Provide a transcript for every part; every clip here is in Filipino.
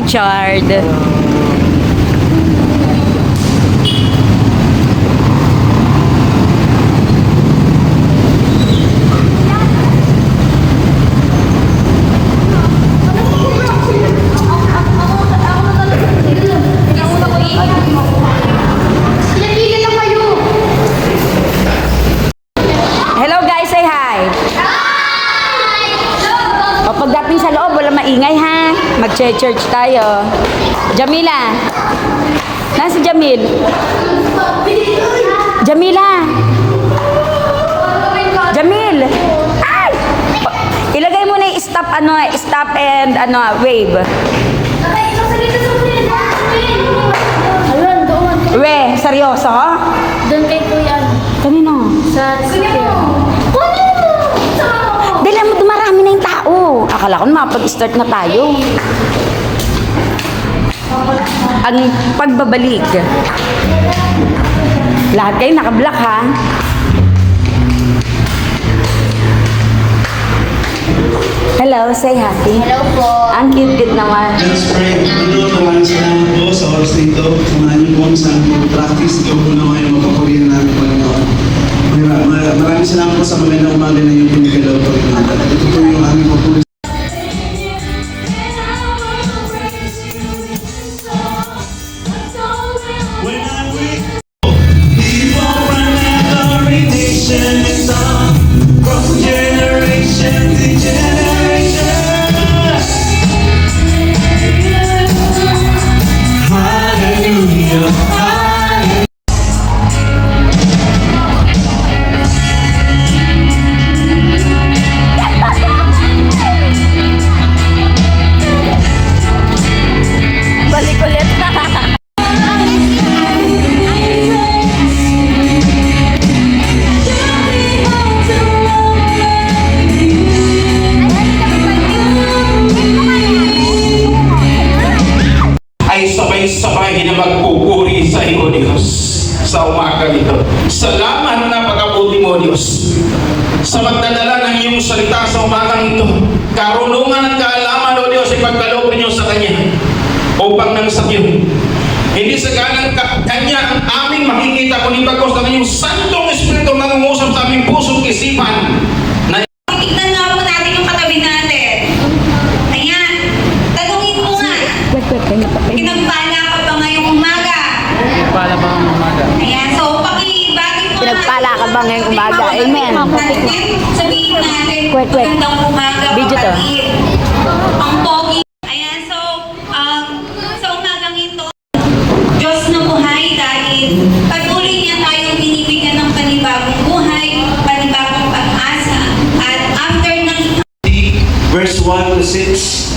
Richard. Hello guys, say hi. O pagdating sa loob, wala maingay ha. Mag-church tayo. Jamila. Nasa Jamil? Jamila. Jamil. Ay! Ilagay mo na yung stop, stop and wave. We, seryoso? Doon kay Kuya. Kanino? Sa Dali mo, dumarami na yung tao. Akala ko mapag-start na tayo. Ang pagbabalik. Lahat kayo nakablock ha. Hello, say happy. Hello po. Ang cute naman. Let's pray. Ito, maraming salamat po sa oras na ito. Samahan niyo po ang sa aming practice. Ikaw po na kayo mapapurihan namin, Panginoon. Maraming salamat po sa magandang umaga na yung pinagalaw po. Ito po yung aming papuri. When I'm with you, forever in nation and song, from generation to generation. Hallelujah, hallelujah. Balik ulit. Ay sabay-sabay na magpupuri sa iyo, Diyos, sa umaga nito. Salamat na pagkabuti mo, Diyos, sa magdadala ng iyong salita sa umagang ito. Karunungan at kaalaman, O Diyos, ipagkaloob niyo sa Kanya upang nang sa iyo. Hindi sa ganang Kanya ang aming makikita, kundi bagos ng iyong Santong Espiritu nangungusap sa aming puso't isipan. Tignan nga po natin yung katabi natin. Ayan. Tanungin mo nga. Pinagpala ka ba ngayong umaga? Pinagpala ba ang umaga? Ayan. So, pakibati po Pinagpala ka ba ngayong umaga? Amen. Sabihin natin, Kwek. magandang umaga, Video to. kapatid. Ang pogi. Ayan. So, sa umagang ito, Diyos na buhay dahil patuloy niya tayong binibigyan ng panibagong buhay, panibagong pag-asa. At after ng Verse 1 to 6.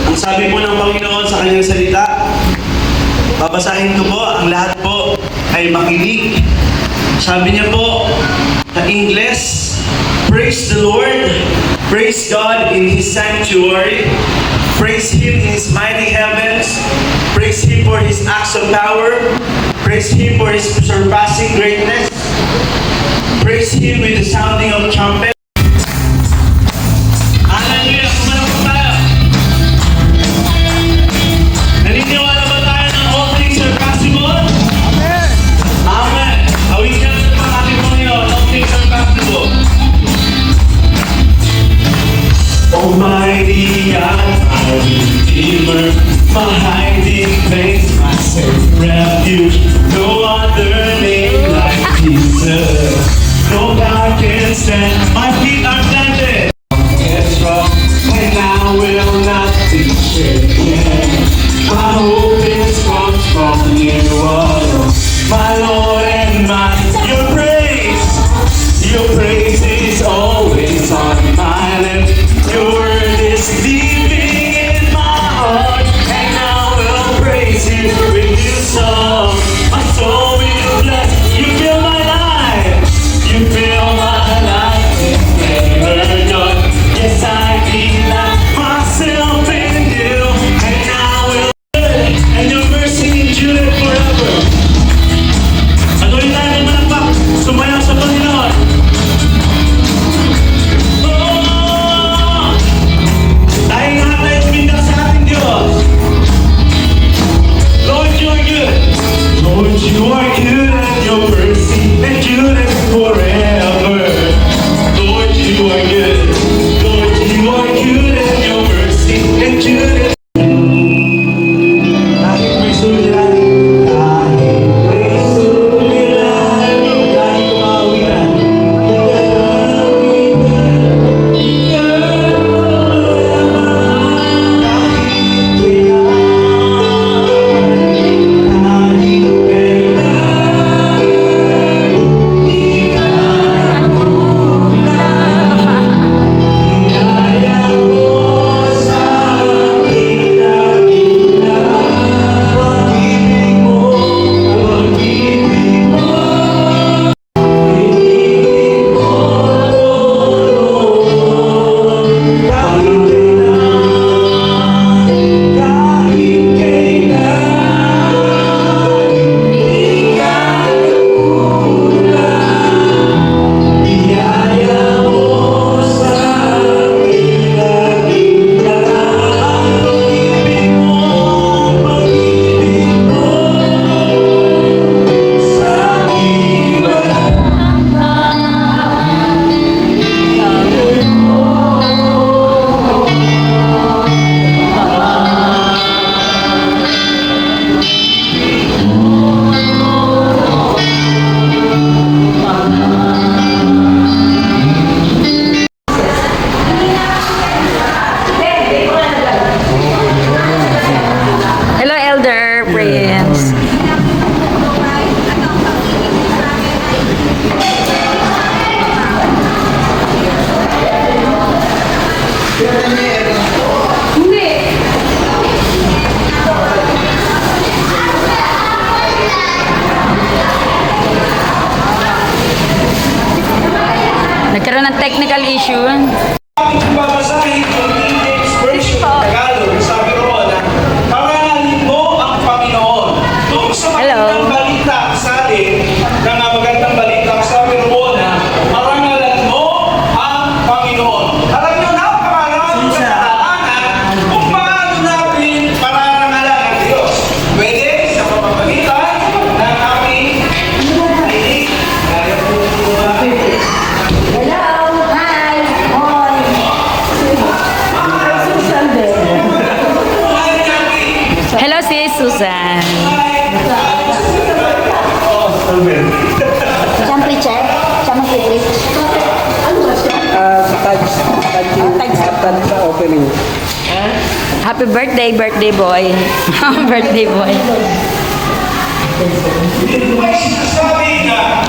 Ang sabi po ng Panginoon sa kanyang salita, babasahin ko po, ang lahat po ay makinig. Sabi niya po sa English, praise the Lord, praise God in His sanctuary, praise Him in His mighty heavens, praise Him for His acts of power, praise Him for His surpassing greatness, praise Him with the sounding of trumpet. Hallelujah! Kumalang po tayo! Naniniwala ba tayo ng all things are possible? Amen! Amen! Awikan sa mga ating Panginoon, all things are possible. Almighty God, my Redeemer, my hiding place, my safe refuge, no other name like Jesus. No power can stand, my feet are planted. It's rough, and I will not be shaken. My hope is comes from you alone, my Lord and my your praise is always on my lips. Your word is living in my heart, and I will praise you with new song. Nagkaroon ng technical issue. Aking babasahin yung King James Version ng Tagalog. Sabi roon na, parangalin mo ang Panginoon. Doon sa magandang balita sa atin, na magandang balita, sabi roon na, parangalan mo ang Panginoon. Alam nyo na, parangalan sa katalanan, kung paano natin pararangalan ang Diyos. Pwede sa pamamagitan ng aming linig. Kaya po natin. Hello! Hi! Hoy! Susan din. Hello, sis Susan. Siyang preacher? Siya mag-preach? Ano ba siya? Opening. Happy birthday, birthday boy. Birthday boy. Ito ay sinasabi na